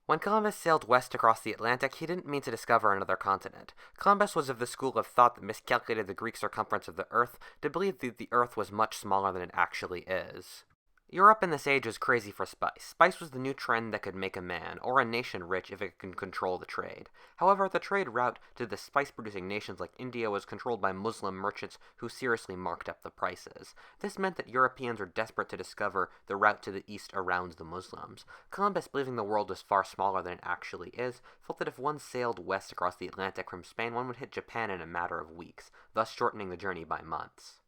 When Columbus sailed west across the Atlantic, he didn't mean to discover another continent. Columbus was of the school of thought that miscalculated the Greek circumference of the Earth to believe that the Earth was much smaller than it actually is. Europe in this age was crazy for spice. Spice was the new trend that could make a man, or a nation, rich if it could control the trade. However, the trade route to the spice-producing nations like India was controlled by Muslim merchants who seriously marked up the prices. This meant that Europeans were desperate to discover the route to the east around the Muslims. Columbus, believing the world was far smaller than it actually is, felt that if one sailed west across the Atlantic from Spain, one would hit Japan in a matter of weeks, thus shortening the journey by months.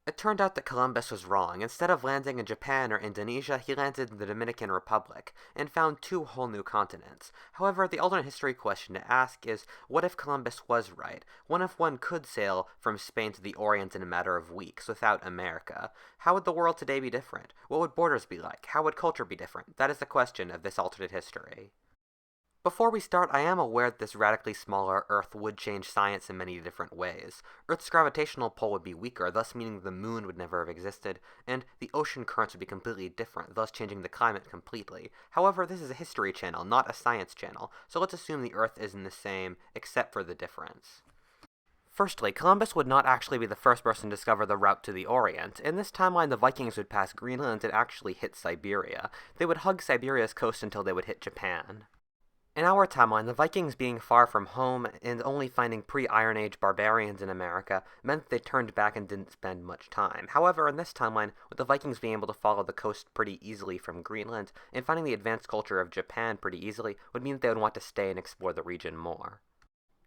It turned out that Columbus was wrong. Instead of landing in Japan or Indonesia, he landed in the Dominican Republic, and found two whole new continents. However, the alternate history question to ask is, what if Columbus was right? What if one could sail from Spain to the Orient in a matter of weeks, without America? How would the world today be different? What would borders be like? How would culture be different? That is the question of this alternate history. Before we start, I am aware that this radically smaller Earth would change science in many different ways. Earth's gravitational pull would be weaker, thus meaning the moon would never have existed, and the ocean currents would be completely different, thus changing the climate completely. However, this is a history channel, not a science channel, so let's assume the Earth isn't the same, except for the difference. Firstly, Columbus would not actually be the first person to discover the route to the Orient. In this timeline, the Vikings would pass Greenland and actually hit Siberia. They would hug Siberia's coast until they would hit Japan. In our timeline, the Vikings being far from home and only finding pre-Iron Age barbarians in America meant they turned back and didn't spend much time. However, in this timeline, with the Vikings being able to follow the coast pretty easily from Greenland, and finding the advanced culture of Japan pretty easily, would mean that they would want to stay and explore the region more.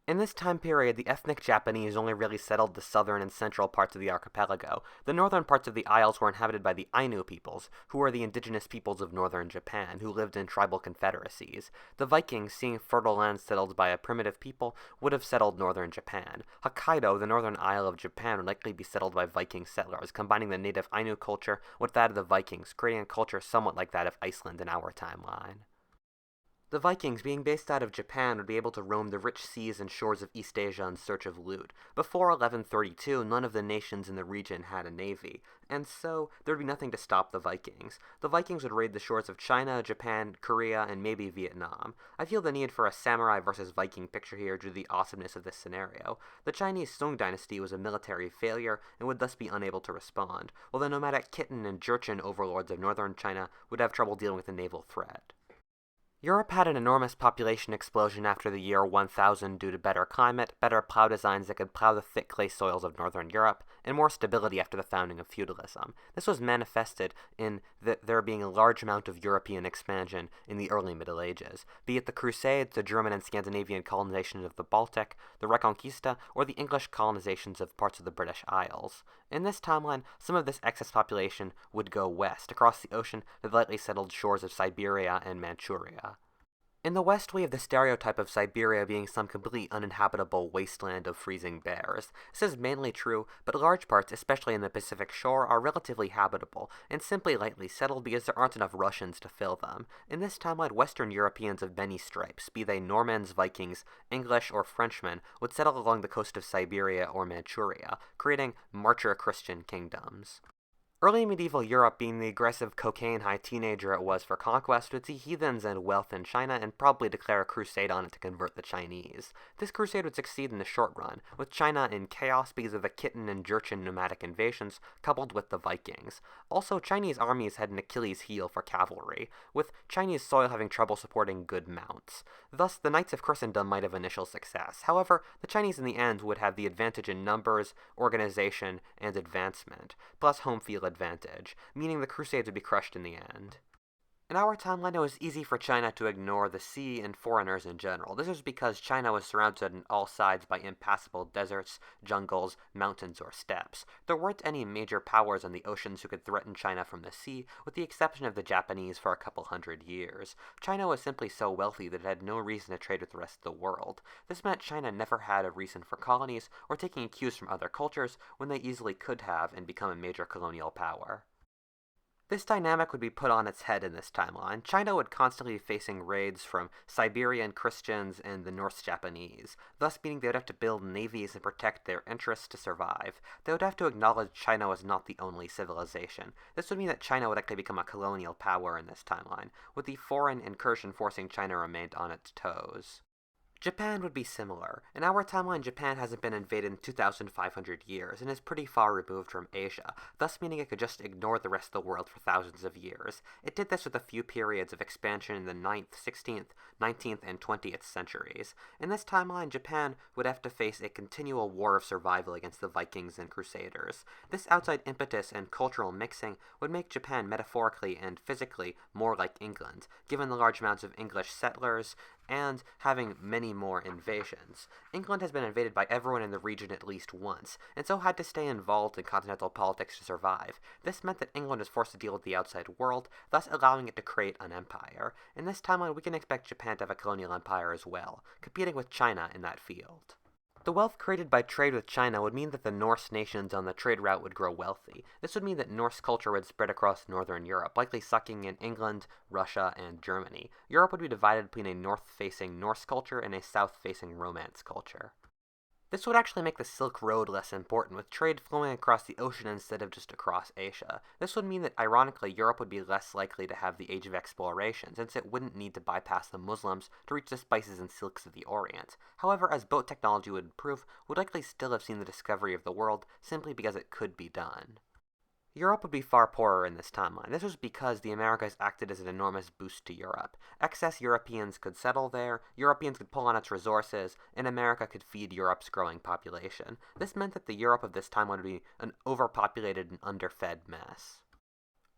In this time period, the ethnic Japanese only really settled the southern and central parts of the archipelago. The northern parts of the Isles were inhabited by the Ainu peoples, who were the indigenous peoples of northern Japan, who lived in tribal confederacies. The Vikings, seeing fertile lands settled by a primitive people, would have settled northern Japan. Hokkaido, the northern isle of Japan, would likely be settled by Viking settlers, combining the native Ainu culture with that of the Vikings, creating a culture somewhat like that of Iceland in our timeline. The Vikings, being based out of Japan, would be able to roam the rich seas and shores of East Asia in search of loot. Before 1132, none of the nations in the region had a navy, and so there would be nothing to stop the Vikings. The Vikings would raid the shores of China, Japan, Korea, and maybe Vietnam. I feel the need for a samurai versus Viking picture here due to the awesomeness of this scenario. The Chinese Song dynasty was a military failure and would thus be unable to respond, while the nomadic Khitan and Jurchen overlords of northern China would have trouble dealing with the naval threat. Europe had an enormous population explosion after the year 1000 due to better climate, better plow designs that could plow the thick clay soils of northern Europe, and more stability after the founding of feudalism. This was manifested in there being a large amount of European expansion in the early Middle Ages, be it the Crusades, the German and Scandinavian colonizations of the Baltic, the Reconquista, or the English colonizations of parts of the British Isles. In this timeline, some of this excess population would go west, across the ocean to the lightly settled shores of Siberia and Manchuria. In the West, we have the stereotype of Siberia being some complete uninhabitable wasteland of freezing bears. This is mainly true, but large parts, especially in the Pacific shore, are relatively habitable, and simply lightly settled because there aren't enough Russians to fill them. In this timeline, Western Europeans of many stripes, be they Normans, Vikings, English, or Frenchmen, would settle along the coast of Siberia or Manchuria, creating marcher Christian kingdoms. Early medieval Europe, being the aggressive cocaine-high teenager it was for conquest, would see heathens and wealth in China and probably declare a crusade on it to convert the Chinese. This crusade would succeed in the short run, with China in chaos because of the Khitan and Jurchen nomadic invasions, coupled with the Vikings. Also, Chinese armies had an Achilles heel for cavalry, with Chinese soil having trouble supporting good mounts. Thus, the Knights of Christendom might have initial success. However, the Chinese in the end would have the advantage in numbers, organization, and advancement, plus home field advantage, meaning the Crusades would be crushed in the end. In our timeline, it was easy for China to ignore the sea and foreigners in general. This was because China was surrounded on all sides by impassable deserts, jungles, mountains, or steppes. There weren't any major powers on the oceans who could threaten China from the sea, with the exception of the Japanese for a couple hundred years. China was simply so wealthy that it had no reason to trade with the rest of the world. This meant China never had a reason for colonies or taking cues from other cultures when they easily could have and become a major colonial power. This dynamic would be put on its head in this timeline. China would constantly be facing raids from Siberian Christians and the North Japanese, thus meaning they would have to build navies and protect their interests to survive. They would have to acknowledge China was not the only civilization. This would mean that China would actually become a colonial power in this timeline, with the foreign incursion forcing China remained on its toes. Japan would be similar. In our timeline, Japan hasn't been invaded in 2,500 years and is pretty far removed from Asia, thus meaning it could just ignore the rest of the world for thousands of years. It did this with a few periods of expansion in the 9th, 16th, 19th, and 20th centuries. In this timeline, Japan would have to face a continual war of survival against the Vikings and Crusaders. This outside impetus and cultural mixing would make Japan metaphorically and physically more like England, given the large amounts of English settlers and having many more invasions. England has been invaded by everyone in the region at least once, and so had to stay involved in continental politics to survive. This meant that England was forced to deal with the outside world, thus allowing it to create an empire. In this timeline, we can expect Japan to have a colonial empire as well, competing with China in that field. The wealth created by trade with China would mean that the Norse nations on the trade route would grow wealthy. This would mean that Norse culture would spread across northern Europe, likely sucking in England, Russia, and Germany. Europe would be divided between a north-facing Norse culture and a south-facing Romance culture. This would actually make the Silk Road less important, with trade flowing across the ocean instead of just across Asia. This would mean that, ironically, Europe would be less likely to have the Age of Exploration, since it wouldn't need to bypass the Muslims to reach the spices and silks of the Orient. However, as boat technology would improve, we'd likely still have seen the discovery of the world, simply because it could be done. Europe would be far poorer in this timeline. This was because the Americas acted as an enormous boost to Europe. Excess Europeans could settle there, Europeans could pull on its resources, and America could feed Europe's growing population. This meant that the Europe of this timeline would be an overpopulated and underfed mess.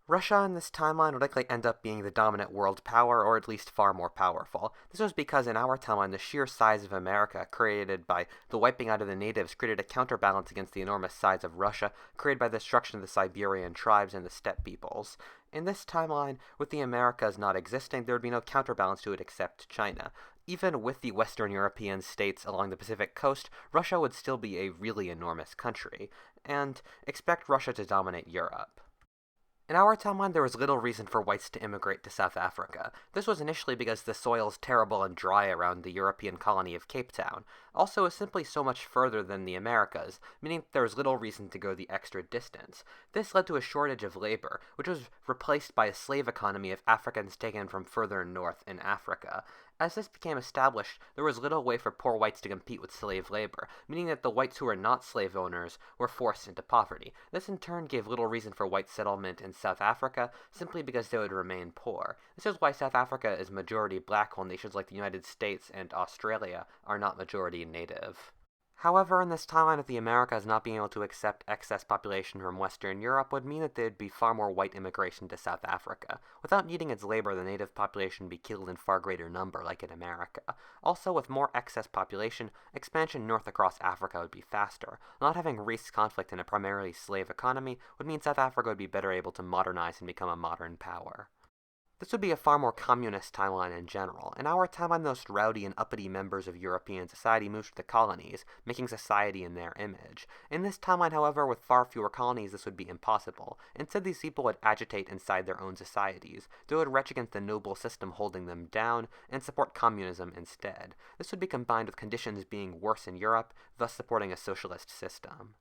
Russia in this timeline would likely end up being the dominant world power, or at least far more powerful. This was because in our timeline, the sheer size of America, created by the wiping out of the natives, created a counterbalance against the enormous size of Russia, created by the destruction of the Siberian tribes and the steppe peoples. In this timeline, with the Americas not existing, there would be no counterbalance to it except China. Even with the Western European states along the Pacific coast, Russia would still be a really enormous country, and expect Russia to dominate Europe. In our timeline, there was little reason for whites to immigrate to South Africa. This was initially because the soil's terrible and dry around the European colony of Cape Town. Also, it's simply so much further than the Americas, meaning there was little reason to go the extra distance. This led to a shortage of labor, which was replaced by a slave economy of Africans taken from further north in Africa. As this became established, there was little way for poor whites to compete with slave labor, meaning that the whites who were not slave owners were forced into poverty. This in turn gave little reason for white settlement in South Africa, simply because they would remain poor. This is why South Africa is majority black, while nations like the United States and Australia are not majority native. However, in this timeline of the Americas not being able to accept excess population from Western Europe would mean that there would be far more white immigration to South Africa. Without needing its labor, the native population would be killed in far greater number, like in America. Also, with more excess population, expansion north across Africa would be faster. Not having race conflict in a primarily slave economy would mean South Africa would be better able to modernize and become a modern power. This would be a far more communist timeline in general. In our timeline, the most rowdy and uppity members of European society moved to the colonies, making society in their image. In this timeline, however, with far fewer colonies, this would be impossible. Instead, these people would agitate inside their own societies. They would retch against the noble system holding them down, and support communism instead. This would be combined with conditions being worse in Europe, thus supporting a socialist system.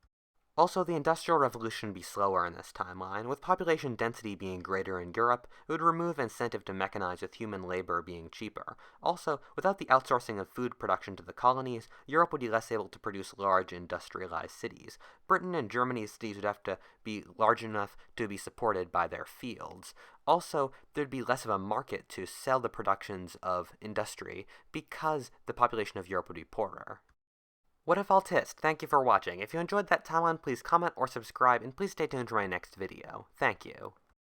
Also, the Industrial Revolution would be slower in this timeline. With population density being greater in Europe, it would remove incentive to mechanize with human labor being cheaper. Also, without the outsourcing of food production to the colonies, Europe would be less able to produce large industrialized cities. Britain and Germany's cities would have to be large enough to be supported by their fields. Also, there'd be less of a market to sell the productions of industry because the population of Europe would be poorer. What if Altist? Thank you for watching. If you enjoyed that timeline, please comment or subscribe, and please stay tuned for my next video. Thank you.